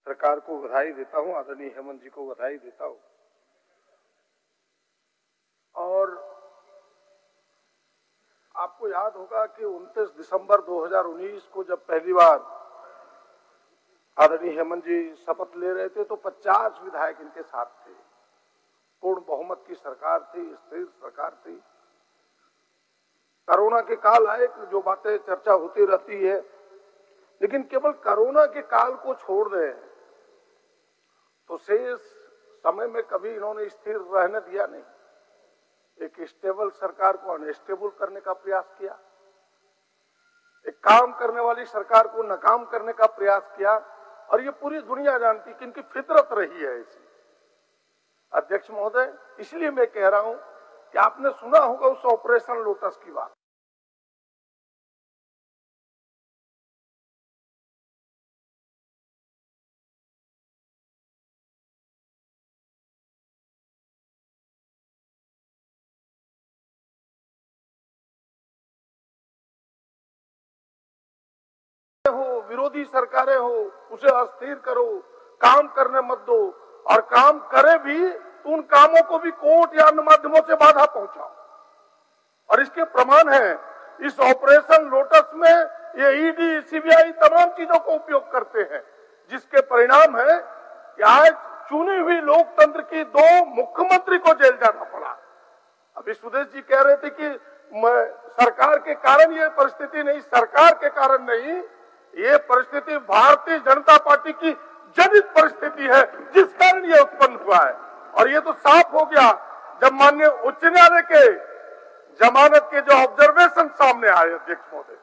सरकार को बधाई देता हूं, आदरणीय हेमंत जी को बधाई देता हूं। और आपको याद होगा कि 29 दिसंबर 2019 को जब पहली बार आदरणीय हेमंत जी शपथ ले रहे थे तो 50 विधायक इनके साथ थे। पूर्ण बहुमत की सरकार थी, स्थिर सरकार थी। कोरोना के काल आए, जो बातें चर्चा होती रहती है, लेकिन केवल कोरोना के काल को छोड़ दें तो शेष समय में कभी इन्होंने स्थिर रहने दिया नहीं। एक स्टेबल सरकार को अनस्टेबल करने का प्रयास किया, एक काम करने वाली सरकार को नाकाम करने का प्रयास किया, और ये पूरी दुनिया जानती कि इनकी फितरत रही है ऐसी। अध्यक्ष महोदय, इसलिए मैं कह रहा हूं कि आपने सुना होगा उस ऑपरेशन लोटस की बात। हो, विरोधी सरकारें हो, उसे अस्थिर करो, काम करने मत दो, और काम करे भी तो उन कामों को भी कोर्ट या अन्य माध्यमों से बाधा पहुंचाओ। और इसके प्रमाण है इस ऑपरेशन लोटस में ये ईडी, सीबीआई तमाम चीजों को उपयोग करते हैं, जिसके परिणाम है कि आज चुनी हुई लोकतंत्र की 2 मुख्यमंत्री को जेल जाना पड़ा। अभी सुदेश जी कह रहे थे कि सरकार के कारण ये परिस्थिति नहीं, सरकार के कारण नहीं, ये परिस्थिति भारतीय जनता पार्टी की जनित परिस्थिति है, जिस कारण ये उत्पन्न हुआ है। और ये तो साफ हो गया जब माननीय उच्च न्यायालय के जमानत के जो ऑब्जर्वेशन सामने आए अध्यक्ष महोदय,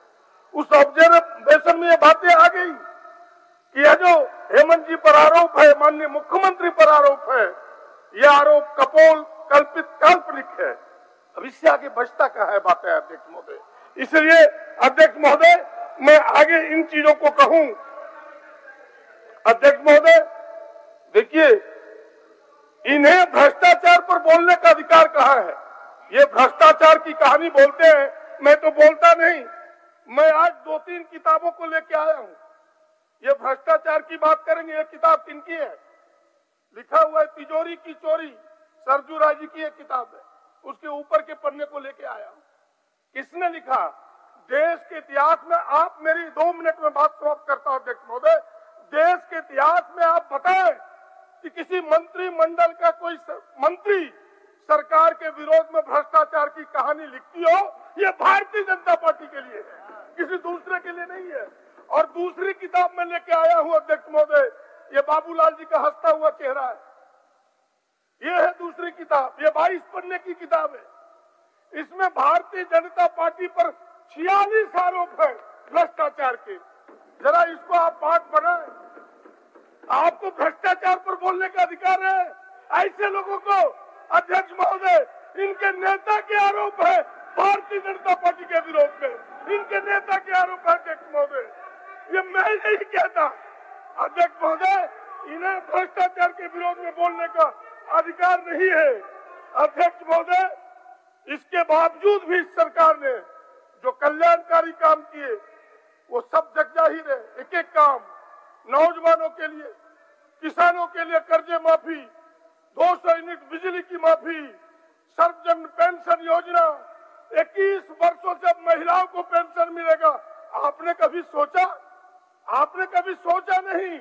उस ऑब्जर्वेशन में ये बातें आ गई कि यह जो हेमंत जी पर आरोप है, माननीय मुख्यमंत्री पर आरोप है, यह आरोप कपोल, कल्पित, काल्पनिक है। अब इससे आगे बचता क्या है बातें अध्यक्ष महोदय। इसलिए अध्यक्ष महोदय, मैं आगे इन चीजों को कहूं। अध्यक्ष महोदय, देखिए, इन्हें भ्रष्टाचार पर बोलने का अधिकार कहां है? ये भ्रष्टाचार की कहानी बोलते हैं, मैं तो बोलता नहीं। मैं आज 2-3 किताबों को लेके आया हूं। ये भ्रष्टाचार की बात करेंगे। ये किताब किनकी है? लिखा हुआ है तिजोरी की चोरी, सरजू राय जी की एक किताब है। उसके ऊपर के पन्ने को लेके आया हूं। किसने लिखा? देश के इतिहास में, आप मेरी 2 मिनट में बात समाप्त करता हूं अध्यक्ष महोदय। देश के इतिहास में आप बताएं कि किसी मंत्रिमंडल का कोई मंत्री सरकार के विरोध में भ्रष्टाचार की कहानी लिखती हो? ये भारतीय जनता पार्टी के लिए है, किसी दूसरे के लिए नहीं है। और दूसरी किताब में लेके आया हूं अध्यक्ष महोदय, ये बाबूलाल जी का हंसता हुआ चेहरा है। ये है दूसरी किताब, ये 22 पन्ने की किताब है। इसमें भारतीय जनता पार्टी पर 46 आरोप है भ्रष्टाचार के। जरा इसको आप पाठ बनाएं। आपको भ्रष्टाचार पर बोलने का अधिकार है। ऐसे लोगों को अध्यक्ष महोदय, इनके नेता के आरोप है भारतीय जनता पार्टी के विरोध में, इनके नेता के आरोप है अध्यक्ष महोदय। ये मैं नहीं कहता अध्यक्ष महोदय, इन्हें भ्रष्टाचार के विरोध में बोलने का अधिकार नहीं है अध्यक्ष महोदय। इसके बावजूद भी सरकार ने जो कल्याणकारी काम किए वो सब जग जाहिर है। एक एक काम, नौजवानों के लिए, किसानों के लिए कर्जे माफी, 200 यूनिट बिजली की माफी, सर्वजन पेंशन योजना, 21 वर्षों से अब महिलाओं को पेंशन मिलेगा। आपने कभी सोचा? आपने कभी सोचा नहीं।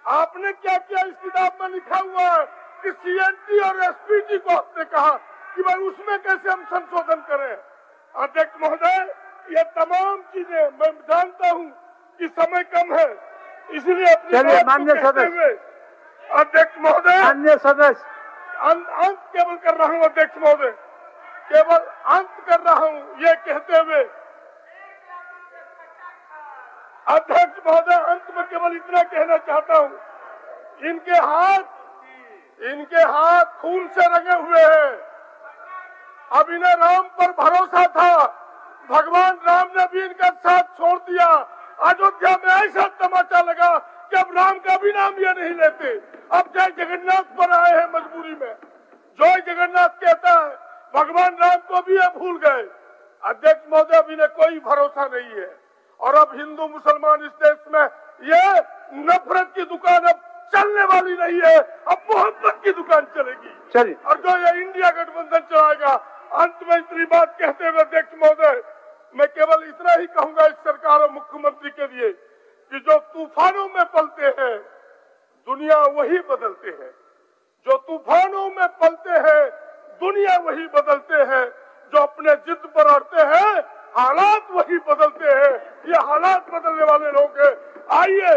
आपने क्या किया? इस किताब में लिखा हुआ है कि सीएनटी और एसपीजी को आपने कहा कि भाई उसमें कैसे हम संशोधन करें। अध्यक्ष महोदय, ये तमाम चीजें मैं जानता हूं कि समय कम है, इसलिए अपने माननीय सदस्य, अध्यक्ष महोदय, माननीय सदस्य, अंत केवल कर रहा हूं अध्यक्ष महोदय, केवल अंत कर रहा हूं ये कहते हुए अध्यक्ष महोदय, अंत में केवल इतना कहना चाहता हूं, इनके हाथ खून से रंगे हुए हैं। अब इन्हें राम पर भरोसा था, भगवान राम ने भी इनका साथ छोड़ दिया। अयोध्या में ऐसा तमाचा लगा कि अब राम का भी नाम ये नहीं लेते। अब जय जगन्नाथ पर आए हैं मजबूरी में। जय जगन्नाथ कहता है, भगवान राम को भी ये भूल गए। अध्यक्ष महोदय, अब इन्हें कोई भरोसा नहीं है। और अब हिंदू मुसलमान इस देश में ये नफरत की दुकान अब वाली नहीं है, अब मोहब्बत की दुकान चलेगी। चलिए, और जो ये इंडिया गठबंधन चलाएगा। अंत में इतनी बात कहते हुए अध्यक्ष महोदय, मैं केवल इतना ही कहूंगा इस सरकार और मुख्यमंत्री के लिए कि जो तूफानों में पलते हैं दुनिया वही बदलते हैं। जो तूफानों में पलते हैं दुनिया वही बदलते हैं। जो अपने जिद पर अड़ते हैं हालात वही बदलते हैं। ये हालात बदलने वाले लोग हैं। आइए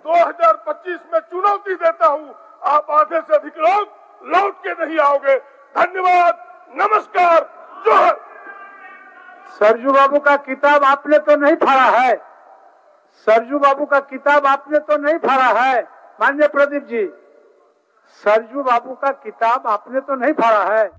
2025 में चुनौती देता हूँ, आप आधे से अधिक लोग लौट के नहीं आओगे। धन्यवाद, नमस्कार, जोहर। सरजू बाबू का किताब आपने तो नहीं फाड़ा है, सरजू बाबू का किताब आपने तो नहीं फाड़ा है माननीय प्रदीप जी, सरजू बाबू का किताब आपने तो नहीं फाड़ा है।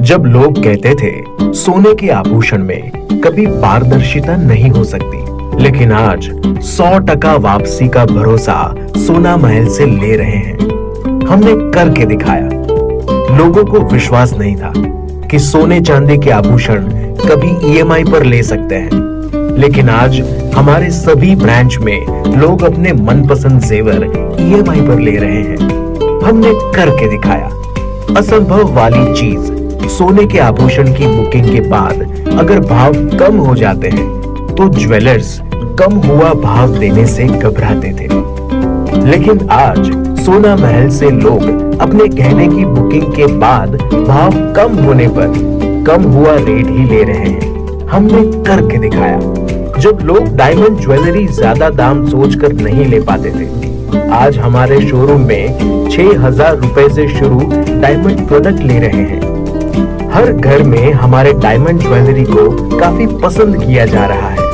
जब लोग कहते थे सोने के आभूषण में कभी पारदर्शिता नहीं हो सकती, लेकिन आज 100% वापसी का भरोसा सोना महल से ले रहे हैं। हमने करके दिखाया। लोगों को विश्वास नहीं था कि सोने चांदी के आभूषण कभी EMI पर ले सकते हैं, लेकिन आज हमारे सभी ब्रांच में लोग अपने मनपसंद जेवर EMI पर ले रहे हैं। हमने करके दिखाया। असंभव वाली चीज, सोने के आभूषण की बुकिंग के बाद अगर भाव कम हो जाते हैं तो ज्वेलर्स कम हुआ भाव देने से घबराते थे, लेकिन आज सोना महल से लोग अपने गहने की बुकिंग के बाद भाव कम होने पर कम हुआ रेट ही ले रहे हैं। हमने करके दिखाया। जब लोग डायमंड ज्वेलरी ज्यादा दाम सोचकर नहीं ले पाते थे, आज हमारे शोरूम में 6,000 रुपए से शुरू डायमंड प्रोडक्ट ले रहे हैं। हर घर में हमारे डायमंड ज्वेलरी को काफी पसंद किया जा रहा है।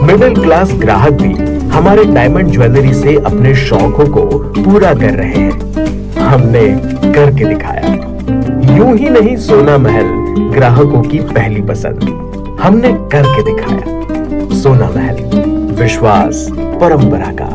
मिडिल क्लास ग्राहक भी हमारे डायमंड ज्वेलरी से अपने शौकों को पूरा कर रहे हैं। हमने करके दिखाया। यूं ही नहीं सोना महल ग्राहकों की पहली पसंद, हमने करके दिखाया। सोना महल, विश्वास परंपरा का।